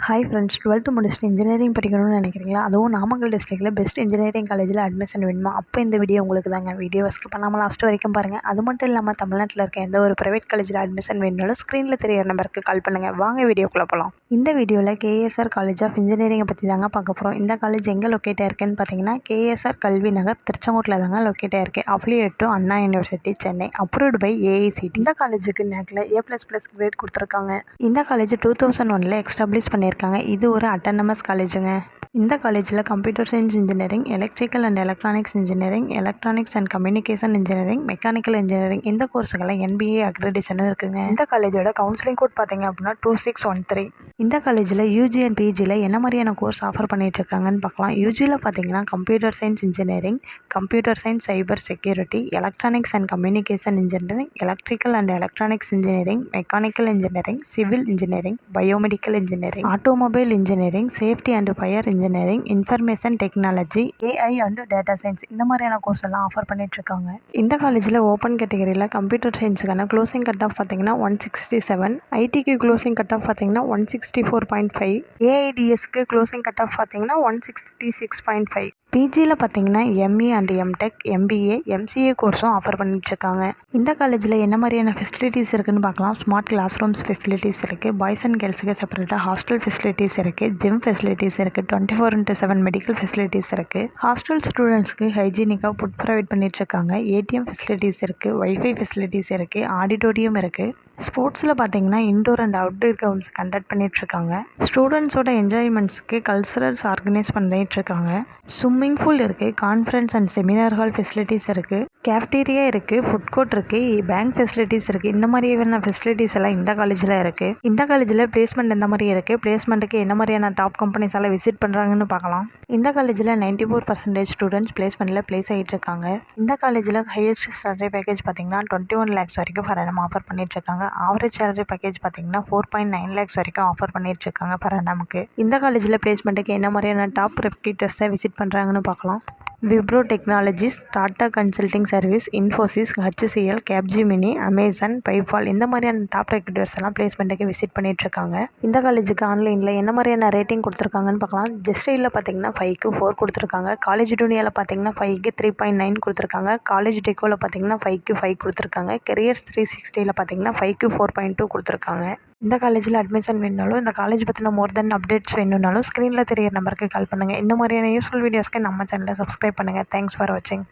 Hi friends, 12th முடிச்சுட்டு engineering படிக்கணும்னு நினைக்கிறீங்களா? அதுவும் நாமக்கல் டிஸ்ட்ரிக்ட்டில் பெஸ்ட் இன்ஜினியரிங் காலேஜில் அட்மிஷன் வேணுமா? அப்போ இந்த வீடியோ உங்களுக்கு தாங்க. வீடியோவை ஸ்கிப் பண்ணாமல் லாஸ்ட் வரைக்கும் பாருங்கள். அது மட்டும் இல்லாமல் தமிழ்நாட்டில் இருக்க எந்த ஒரு ப்ரைவேட் காலேஜில் அட்மிஷன் வேணுனாலும் ஸ்க்ரீனில் தெரியிற நம்பருக்கு கால் பண்ணுங்கள். வாங்க வீடியோக்குள்ளே போகலாம். இந்த வீடியோவில் கேஎஸ்ஆர் காலேஜ் ஆஃப் இன்ஜினியரிங்கை பற்றி தாங்க பார்க்க போகிறோம். இந்த காலேஜ் எங்கே லொக்கேட் ஆயிருக்குன்னு பார்த்தீங்கன்னா, கேஎஸ்ஆர் கல்வி நகர் திருச்செங்கோட்டில் தாங்க லொக்கேட் ஆயிருக்கு. Affiliated to Anna University Chennai, approved by AICTE. இந்த காலேஜுக்கு நேக்கில் A++ கிரேட் கொடுத்துருக்காங்க. இந்த காலேஜ் 2001 எஸ்டாப்ளிஷ் பண்ணியிருக்காங்க. இது ஒரு அட்டானமஸ் காலேஜுங்க. இந்த காலேஜில் computer science engineering, electrical and electronics engineering, electronics and communication engineering, mechanical engineering இந்த கோர்ஸுக்கெல்லாம் NBA அக்ரெடிஷனும் இருக்குங்க. இந்த காலேஜோட கவுன்சிலிங் கோட் பார்த்தீங்க அப்படின்னா 2613. இந்த காலேஜில் யூஜி அண்ட் பிஜியில் என்ன மாதிரியான கோர்ஸ் ஆஃபர் பண்ணிட்டு இருக்காங்கன்னு பார்க்கலாம். யூஜியில் பார்த்தீங்கன்னா computer science engineering, computer science cyber security, electronics and communication engineering, electrical and electronics engineering, mechanical engineering, civil engineering, biomedical engineering, automobile engineering, safety and fire engineering, information technology, AI and data science இந்த மாதிரியான course எல்லாம் offer பண்ணிட்டு இருக்காங்க. இந்த காலேஜில் open கேட்டகரியில் computer சயின்ஸுக்கான closing cut off பார்த்தீங்கன்னா 167, ஐடிக்கு க்ளோசிங் கட் ஆஃப் பார்த்தீங்கன்னா 164.5, ஏஐடிஎஸ்க்கு க்ளோசிங் கட் ஆஃப் பார்த்தீங்கன்னா 166.5. பிஜியில் பார்த்தீங்கன்னா ME and MTech, MBA, MCA கோர்ஸும் ஆஃபர் பண்ணிட்டுருக்காங்க. இந்த காலேஜில் என்ன மாதிரியான ஃபெசிலிட்டிஸ் இருக்குதுன்னு பார்க்கலாம். ஸ்மார்ட் கிளாஸ் ரூம்ஸ் ஃபெசிலிட்டிஸ் இருக்குது, பாய்ஸ் அண்ட் கேர்ள்ஸுக்கு செப்பரேட்டாக ஹாஸ்டல் ஃபெசிலிட்டிஸ் இருக்குது, ஜிம் ஃபெசிலிட்டிஸ் இருக்குது, 24/7 மெடிக்கல் ஃபெசிலிட்டிஸ் இருக்குது. ஹாஸ்டல் ஸ்டூடெண்ட்ஸ்க்கு ஹைஜீனிக்காக ஃபுட் ப்ரொவைட் பண்ணிட்டுருக்காங்க. ATM ஃபெசிலிட்டிஸ் இருக்குது, வைஃபை ஃபெசிலிட்டிஸ் இருக்குது, ஆடிட்டோரியம் இருக்குது. ஸ்போர்ட்ஸில் பார்த்தீங்கன்னா indoor and outdoor games conduct பண்ணிகிட்ருக்காங்க. ஸ்டூடெண்ட்ஸோட என்ஜாய்மெண்ட்ஸ்க்கு கல்ச்சுரல்ஸ் ஆர்கனைஸ் பண்ணிகிட்ருக்காங்க. ஸ்விம்மிங் பூல் இருக்குது, conference and seminar hall facilities இருக்குது, கேஃப்டீரியா இருக்குது, ஃபுட் கோர்ட் இருக்குது, பேங்க் ஃபெசிலிட்டிஸ் இருக்குது. இந்த மாதிரியான ஃபெசிலிட்டிஸ் எல்லாம் இந்த காலேஜில் இருக்குது. இந்த காலேஜில் பிளேஸ்மெண்ட் எந்த மாதிரி இருக்குது, பிளேஸ்மெண்ட்டுக்கு என்ன மாதிரியான டாப் கம்பெனிஸ் எல்லாம் விசிட் பண்ணுறாங்கன்னு பார்க்கலாம். இந்த காலேஜில் 94% ஸ்டூடெண்ட்ஸ் பிளேஸ்மெண்ட்டில் பிளேஸ் ஆகிட்டு இருக்காங்க. இந்த காலேஜில் ஹையஸ்ட் சேலரி பேக்கேஜ் பார்த்தீங்கன்னா 21 lakhs வரைக்கும் ஃபர் annum ஆஃபர் பண்ணிட்டுருக்காங்க. ஆவரேஜ் சேலரி பேக்கேஜ் பார்த்தீங்கன்னா 4.9 lakhs வரைக்கும் ஆஃபர் பண்ணிட்டுருக்காங்க ஃபர் annumக்கு. இந்த காலேஜில் பிளேஸ்மெண்ட்டுக்கு என்ன மாதிரியான டாப் ரெப்யூட்டர்ஸை விசிட் பண்ணுறாங்கன்னு பார்க்கலாம். Wipro technologies, Tata consulting service, Infosys, HCL, Capgemini, Amazon, PayPal இந்த மாதிரியான டாப் ரெக்ரூட்டர்ஸ் எல்லாம் பிளேஸ்மெண்ட்டுக்கு விசிட் பண்ணிட்டுருக்காங்க. இந்த காலேஜுக்கு ஆன்லைனில் என்ன மாதிரியான ரேட்டிங் கொடுத்துருக்காங்கன்னு பார்க்கலாம். ஜெஸ்டைலில் பார்த்தீங்கன்னா 5க்கு 4 கொடுத்துருக்காங்க. காலேஜ் டூனியாவில் பார்த்தீங்கன்னா 5க்கு 3.9 கொடுத்துருக்காங்க. காலேஜ் டெக்கோவில் பார்த்தீங்கன்னா 5க்கு 5 கொடுத்துருக்காங்க. கெரியர்ஸ் 360ல் பார்த்தீங்கன்னா 5க்கு 4.2 கொடுத்துருக்காங்க. இந்த காலேஜில் அட்மிஷன் வேணுனாலும், இந்த காலேஜ் பற்றின மோர் தென் அப்டேட்ஸ் வேணுனாலும் ஸ்க்ரீனில் தெரியிற நம்பருக்கு கால் பண்ணுங்கள். இந்த மாதிரியான யூஸ்ஃபுல் வீடியோஸ்க்கு நம்ம சேனலை சப்ஸ்கிரைப் பண்ணுங்கள். தேங்க்ஸ் ஃபார் வாட்சிங்.